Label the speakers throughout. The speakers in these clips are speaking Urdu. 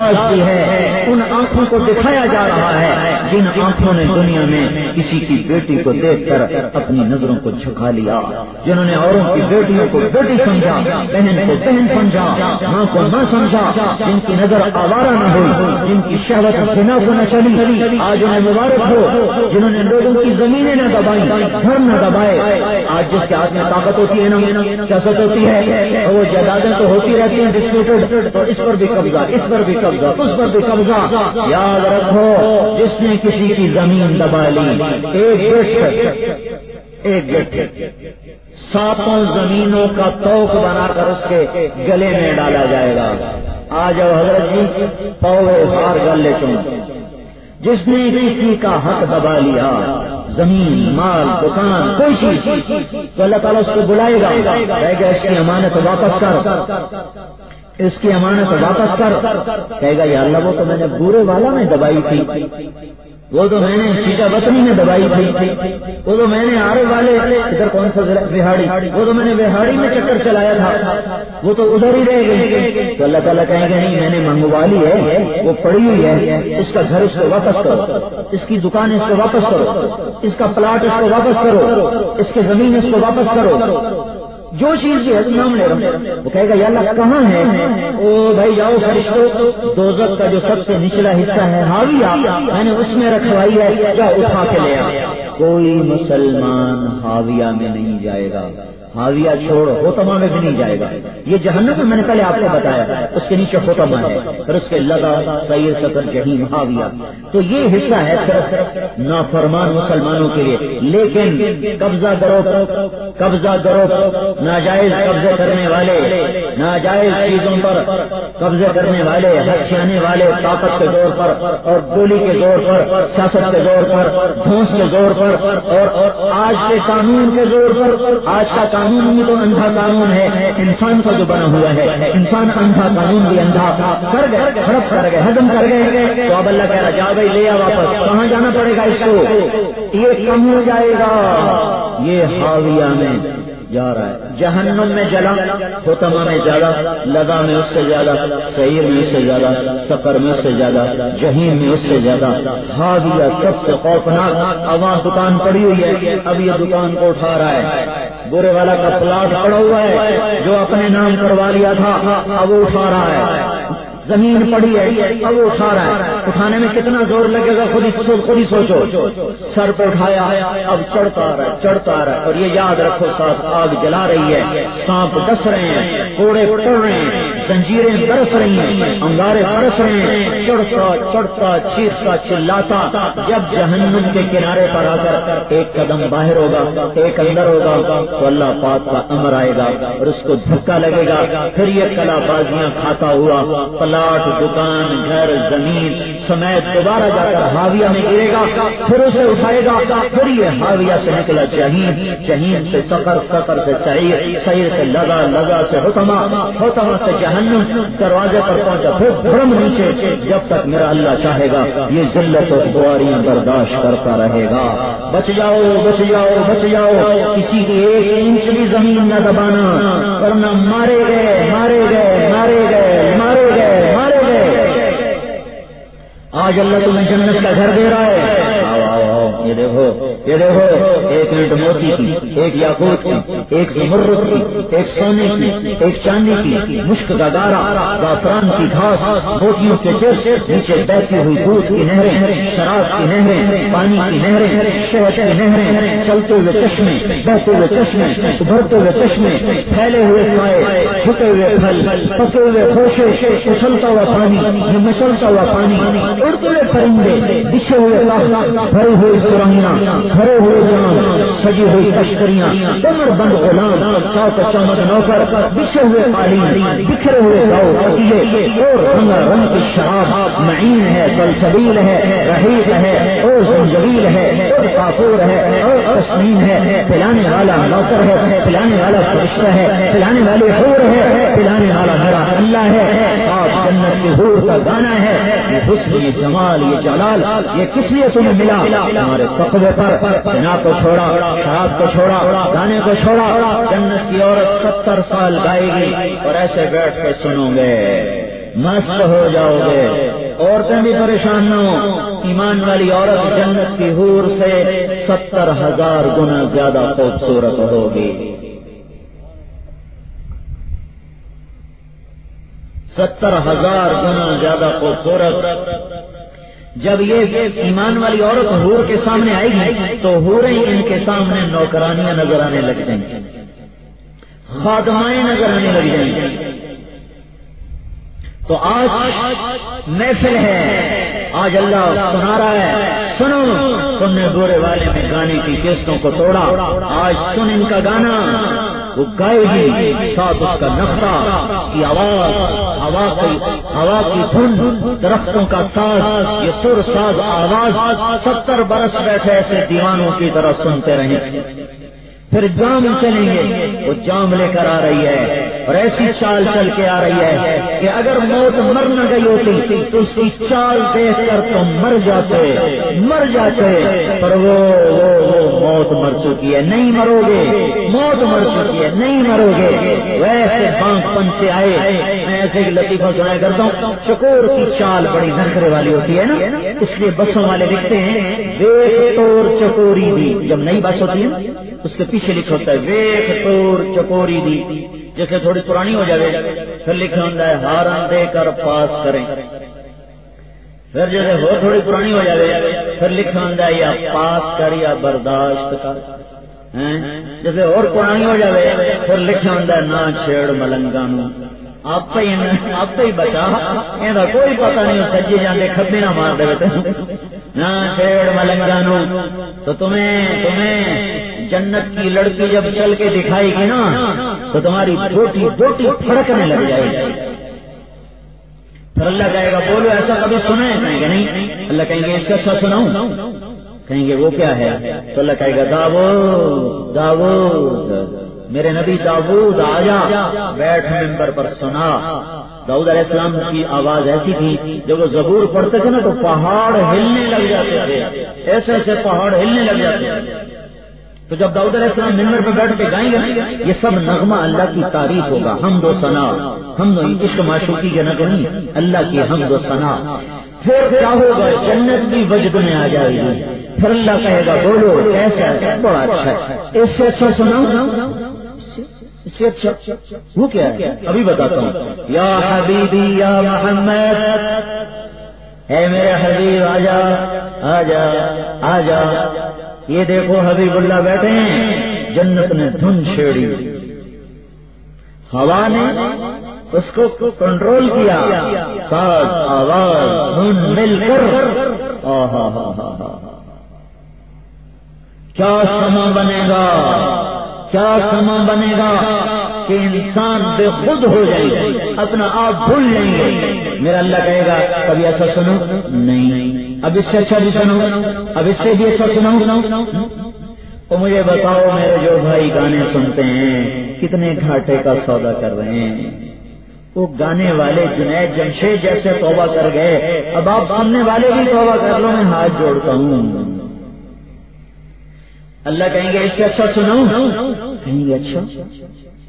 Speaker 1: انداز بھی ہے، ان آنکھوں کو دکھایا جا رہا ہے جن آنکھوں نے دنیا میں کسی کی بیٹی کو دیکھ کر اپنی نظروں کو جھکا لیا، جنہوں نے اوروں کی بیٹیوں کو بیٹی سمجھا، بہن کو بہن سمجھا، ماں کو ماں سمجھا، جن کی نظر آوارہ نہ ہوئی، جن کی شہوت زنا کو نہ چلی، آج انہیں مبارک ہو جنہوں نے لوگوں کی زمینیں نہ دبائی، گھر نہ دبائے۔ آج جس کے ہاتھ میں طاقت ہوتی ہے نا، سیاست ہوتی ہے، وہ جائیدادیں تو ہوتی رہتی ہیں ڈسپیوٹڈ، تو اس پر بھی قبضہ، اس پر بھی قبضہ، اس پر بھی قبضہ۔ یاد رکھو جس نے کسی کی زمین دبا لی، ایک گٹھ 7 زمینوں کا توق بنا کر اس کے گلے میں ڈالا جائے گا۔ آ جاؤ حضرت جی، پاؤ بار گل لے تم۔ جس نے کسی کا حق دبا لیا، زمین، مال، دکان، کوئی چیز، تو اللہ تعالیٰ اس کو بلائے گا، کہے گا اس کی امانت واپس کر، اس کی امانت واپس کر۔ کہے گا یا اللہ وہ تو میں نے بورے والا میں دبائی تھی، وہ تو میں نے چیچا وطنی میں دبائی تھی، وہ تو میں نے آرے والے ادھر کون سا بہاڑی، وہ تو میں نے بہاڑی میں چکر چلایا تھا، وہ تو ادھر ہی رہ گئی۔ تو اللہ تعالیٰ کہیں گے نہیں، میں نے منگوا لی ہے، وہ پڑی ہوئی ہے، اس کا گھر اس کو واپس کرو، اس کی دکان اس کو واپس کرو، اس کا پلاٹ اس کو واپس کرو، اس کی زمین اس کو واپس کرو، جو چیز بھی ہے نام لے رہا ہوں۔ وہ کہے گا یا اللہ کہاں ہے؟ او بھائی جاؤ فرشتوں، دوزخ کا جو سب سے نچلا حصہ ہے ہاویہ، میں نے اس میں رکھوائی ہے، جا اٹھا کے لے آ۔ کوئی مسلمان ہاویہ میں نہیں جائے گا، ہاویہ چھوڑ ہوتما میں بھی نہیں جائے گا۔ یہ جہنم میں نے پہلے آپ کو بتایا، اس کے نیچے ہوتما ہے، پھر اس کے لگا سعیر سقر جہیم ہاویہ۔ تو یہ حصہ ہے صرف نافرمان مسلمانوں کے لیے۔ لیکن قبضہ گروپ، ناجائز قبضے کرنے والے، ناجائز چیزوں پر قبضے کرنے والے، ہتھیانے والے، طاقت کے زور پر اور گولی کے زور پر، سیاست کے زور پر، گھونس کے زور پر، اور آج کے قانون کے زور پر۔ آج کا قانون بھی تو اندھا قانون ہے، انسان کا جو بنا ہوا ہے، انسان اندھا قانون بھی اندھا کر گئے، ہڑپ کر گئے، ہضم کر گئے۔ تو اب اللہ کہہ رہا جا بھائی لے آ واپس۔ کہاں جانا پڑے گا اس کو؟ یہ کم ہو جائے گا، یہ ہاویہ میں جا رہا ہے۔ جہنم میں جلا، ہوتما میں زیادہ، لگا میں اس سے زیادہ، سعیر میں اس سے زیادہ، سقر میں اس سے زیادہ، جہیم میں اس سے زیادہ، ہاویہ سب سے خوفناک۔ عوام دکان پڑی ہوئی ہے، اب یہ دکان کو اٹھا رہا ہے، برے والا کا پلاٹ پڑا ہوا ہے جو اپنے نام کروا لیا تھا، اب وہ اٹھا رہا ہے۔ زمین پڑی ہے، اب وہ اٹھا رہا ہے۔ اٹھانے میں کتنا زور لگے گا خود ہی سوچو۔ سر پہ اٹھایا، اب چڑھتا آ رہا ہے، اور یہ یاد رکھو ساتھ آگ جلا رہی ہے، سانپ ڈس رہے ہیں، کوڑے پڑ رہے ہیں، زنجیریں برس رہی ہیں، انگارے برس رہے ہیں، چڑھتا چیختا چلاتا۔ جب جہنم کے کنارے پر آ کر ایک قدم باہر ہوگا، ایک اندر ہوگا، تو اللہ پاک کا امر آئے گا اور اس کو دھکا لگے گا، پھر یہ کلا بازیاں کھاتا ہوا پلاٹ، دکان، گھر، زمین سمیت دوبارہ جا کر ہاویہ میں گرے گا، پھر اسے اٹھائے گا، پھر یہ ہاویہ سے نکلا جہیم سے سقر سے سعیر سے لگا سے ہوتما سے جہنم، دروازے پر پہنچا، پھر دھرم نیچے، جب تک میرا اللہ چاہے گا یہ ذلت و خواریاں برداشت کرتا رہے گا۔ بچ جاؤ، کسی کی 1 انچ بھی زمین نہ دبانا، ورنہ مارے گئے۔ آج اللہ تمہیں جنت کا گھر دے رہا ہے۔ آؤ، یہ دیکھو، ایک اینٹ موتی کی، ایک یاقوت کی، ایک زمرد کی، ایک سونے کی، ایک چاندی کی، مشک کا گارا، زعفران کی گھاس، موتیوں کے چرس، نیچے بہتی ہوئی دودھ کی نہریں، شراب کی نہریں، پانی کی نہریں، شہد کی نہریں، چلتے ہوئے چشمے، بہتے ہوئے چشمے، ابھرتے ہوئے چشمے، پھیلے ہوئے سائے، جھکے ہوئے پھل، پکے ہوئے خوشے، اچھلتا ہوا پانی، مچلتا ہوا پانی، اڑتے ہوئے پرندے، بچھے ہوئے لاخ، بھری ہوئی سرنگیاں، بھرے ہوئے جام، سجی ہوئی تشکریاں، کمر بند غلام، چاک چمک نوکر، بچھے ہوئے قالین، بکھرے ہوئے گاؤ تکیے، اور رنگ رنگ کی شراب، معین ہے، سلسبیل ہے، رحیق ہے، اور زنجبیل ہے، اور کافور ہے، اور تسنیم ہے۔ پلانے والا نوکر ہے، پلانے والا فرشتہ ہے، پلانے والی حور ہے، پلانے والا میرا اللہ ہے۔ آپ جنت کی حور کا گانا ہے، یہ حسن، یہ جمال، یہ جلال، یہ کس لیے تمہیں ملا؟ ہمارے تقوی پر۔ زنا کو چھوڑا، شراب کو چھوڑا، گانے کو چھوڑا۔ جنت کی عورت 70 سال گائے گی اور ایسے بیٹھ کے سنو گے، مست ہو جاؤ گے. عورتیں بھی پریشان نہ ہوں. ایمان والی عورت جنت کی حور سے 70,000 گنا زیادہ خوبصورت ہوگی. 70,000 گنا زیادہ خوبصورت. جب یہ ایمان والی عورت حور کے سامنے آئے گی تو حوریں ان کے سامنے نوکرانیاں نظر آنے لگ جائیں گی, خادمائیں نظر آنے لگ جائیں گی. تو آج محفل ہے, آج اللہ سنا رہا ہے, سنو تم نے برے والے میں گانے کی قسطوں کو توڑا, آج سن ان کا گانا. وہ گائے گی ساتھ اس کا نخرا, اس کی آواز, ہوا کی دھن, درختوں کا ساز, یہ سر ساز آواز 70 برس بیٹھے ایسے دیوانوں کی طرح سنتے رہیں. پھر جام چلیں گے, وہ جام لے کر آ رہی ہے اور ایسی چال چل کے آ رہی ہے کہ اگر موت مر نہ گئی ہوتی تو اس کی چال دیکھ کر تم مر جاتے. پر وہ موت مر چکی ہے, نہیں مرو گے. موت مر چکی ہے, نہیں مرو گے. ویسے بانک پن سے آئے. میں ایسے ہی لطیفہ سنایا کرتا ہوں, چکور کی چال بڑی نخرے والی ہوتی ہے نا, اس لیے بسوں والے لکھتے ہیں ویخ ٹور چکوری دی. جب نئی بس ہوتی ہے اس کے پیچھے لکھا ہوتا ہے ویخ ٹور چکوری دی. جیسے تھوڑی پرانی ہو جائے پھر لکھا ہوتا ہے ہارن دے کر پاس کریں. پھر جیسے ہو تھوڑی پرانی ہو جائے پھر لکھا ہوتا ہے یا پاس کر یا برداشت کر. جیسے اور پرانی ہو جائے پھر لکھا ہوتا ہے نہ چھیڑ ملنگانو. آپ ہی بچا, یہ کوئی پتہ نہیں سجے جانے کھبے نہ مار دے نہ چھیڑ ملنگانو. تو تمہیں جنت کی لڑکی جب چل کے دکھائے گی نا تو تمہاری بوٹی پھڑکنے لگ جائے گی. پھر اللہ کہے گا بولو ایسا کبھی سنا ہے؟ کہیں گے نہیں. اللہ کہیں گے اس سے اچھا سناؤں؟ کہیں گے وہ کیا ہے؟ تو اللہ کہے گا داؤد میرے نبی داؤد آجا بیٹھ ممبر پر سنا. داؤد علیہ السلام کی آواز ایسی تھی جب وہ زبور پڑھتے تھے نا تو پہاڑ ہلنے لگ جاتے تھے, ایسے پہاڑ ہلنے لگ جاتے تھے. تو جب داؤد علیہ السلام ممبر پہ بیٹھ کے گائیں گے یہ سب نغمہ اللہ کی تعریف ہوگا, حمد و ثنا. حمد و عشق معشوقی کے نغمے نہیں, اللہ کی حمد و ثنا. پھر کیا ہوگا؟ جنت بھی وجد میں آ جائے گی. پھر اللہ کہے گا بولو کیسا ہے؟ بڑا اچھا ہے. اس سے اچھا سنا, اس سے اچھا وہ کیا ہے ابھی بتاتا ہوں. یا حبیبی یا محمد, اے میرے حبیب آجا آجا آجا. یہ دیکھو حبیب اللہ بیٹھے ہیں, جنت نے دھن چھیڑی, ہوا نے اس کو کنٹرول کیا, ساز آواز دھن مل کر کیا سما بنے گا, کیا سما بنے گا کہ انسان بے خود ہو جائے گا, اپنا آپ بھول جائیں گے. میرا اللہ کہے گا کبھی ایسا سنو نہیں, اب اس سے اچھا بھی سنو, اب اس سے بھی اچھا سنو. تو مجھے بتاؤ میرے جو بھائی گانے سنتے ہیں کتنے گھاٹے کا سودا کر رہے ہیں. وہ گانے والے جنید جمشید جیسے توبہ کر گئے, اب آپ سننے والے بھی توبہ کر لو, میں ہاتھ جوڑتا ہوں. اللہ کہیں گے اس سے اچھا سنو, کہیں گے اچھا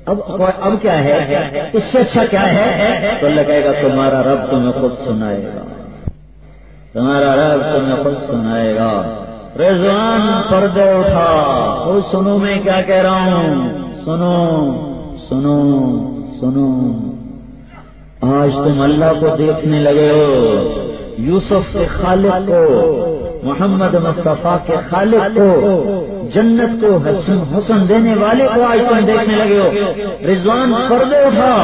Speaker 1: اب کیا ہے, اس سے اچھا کیا ہے؟ تو اللہ کہے گا تمہارا رب تمہیں خود سنائے گا, تمہارا رب تمہیں خود سنائے گا. رضوان پردے اٹھا, وہ سنو میں کیا کہہ رہا ہوں, سنو سنو سنو. آج تم اللہ کو دیکھنے لگے ہو, یوسف کے خالق کو, محمد مصطفیٰ کے خالق کو, جنت کو حسن دینے والے کو آج تم دیکھنے لگے ہو. رضوان پردے اٹھا,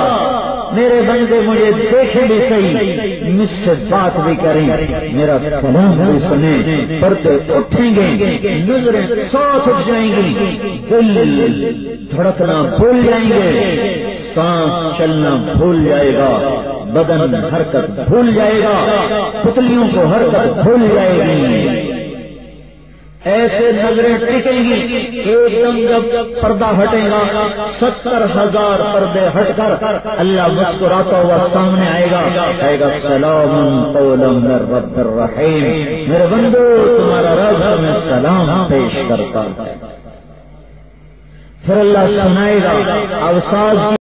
Speaker 1: میرے بندے مجھے دیکھیں بھی صحیح, مجھ سے بات بھی کریں, میرا کلام بھی سنیں. پردے اٹھیں گے, نظریں ساتھ اٹھ جائیں گی, دل دھڑکنا بھول جائیں گے, سانس چلنا بھول جائے گا, بدن حرکت بھول جائے گا, پتلیوں کو حرکت بھول جائے گی. ایسے نظریں ٹکیں گی, ایک دم جب پردہ ہٹے گا 70,000 پردے ہٹ کر اللہ مسکراتا ہوا سامنے آئے گا, کہے گا سلام قولا من رب الرحیم. میرے بندو تمہارا رب میں سلام پیش کرتا ہے. پھر اللہ سنائے گا, اب ساز